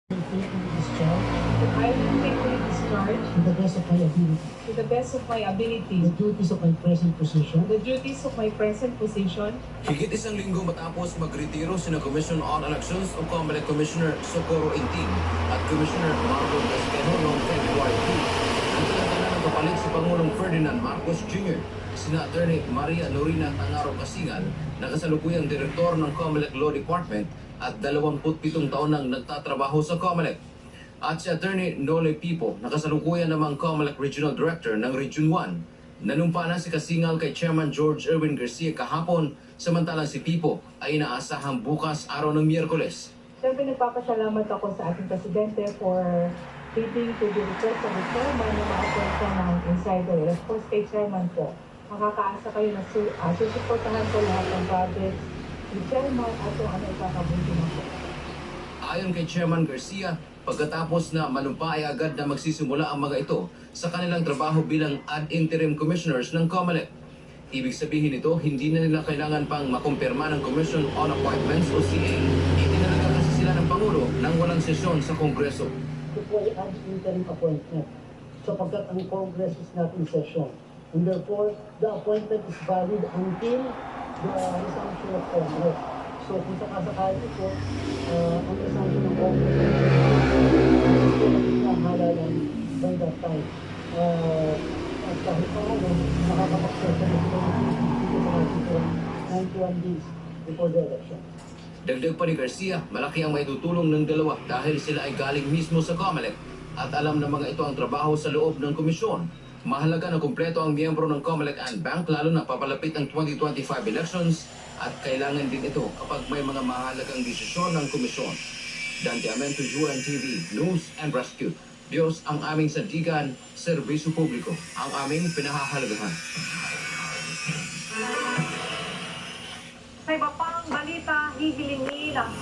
faithfully discharge that I will faithfully discharge to the best of my ability to the best of my ability the duties of my present position the duties of my present position. Higit isang linggo matapos magretiro sina Commission on Elections o COMELEC Commissioner Socorro Inting at Commissioner Marco Pesqueno noong February 2. Ang talatala ng kapalit si Pangulong Ferdinand Marcos Jr. Sina Attorney Maria Lorena Tangaro Casingal na kasalukuyang direktor ng COMELEC Law Department at 27 taon nang nagtatrabaho sa COMELEC. At si Attorney Nole Pipo na kasalukuyan namang COMELEC Regional Director ng Region 1. Nanumpa na si Casingal kay Chairman George Erwin Garcia kahapon, samantalang si Pipo ay inaasahang bukas araw ng Miyerkules. Siyempre nagpapasalamat ako sa ating Presidente for fitting to the request of the Chairman na ma-appoint siya ng insider. Of course, kay Chairman po, makakaasa kayo na susuportahan ko lahat ng projects ni Chairman at kung ano ikakabuti mo po. Ayon kay Chairman Garcia, pagkatapos na manumpa ay agad na magsisimula ang mga ito sa kanilang trabaho bilang ad interim commissioners ng COMELEC. Ibig sabihin nito, hindi na nila kailangan pang makumpirma ng Commission on Appointments o CA. Itinalaga kasi sila ng Pangulo nang walang sesyon sa Kongreso. ito po ay ad interim appointment sapagkat ang Congress is not in session. And therefore, the appointment is valid until the resumption of Congress. So kung sakasakali po, ang resumption ng Congress ay halalan by that time. At kahit pa ano, makakapag-session ito sa article 91 days before the election. Dagdag pa ni Garcia, malaki ang maitutulong ng dalawa dahil sila ay galing mismo sa COMELEC at alam na mga ito ang trabaho sa loob ng komisyon. Mahalaga na kumpleto ang miyembro ng COMELEC and Bank lalo na papalapit ang 2025 elections at kailangan din ito kapag may mga mahalagang desisyon ng komisyon. Dante Amento, UNTV, News and Rescue. Diyos ang aming sandigan, serbisyo publiko ang aming pinahahalagahan. Sa iba pang balita, hihilingin ang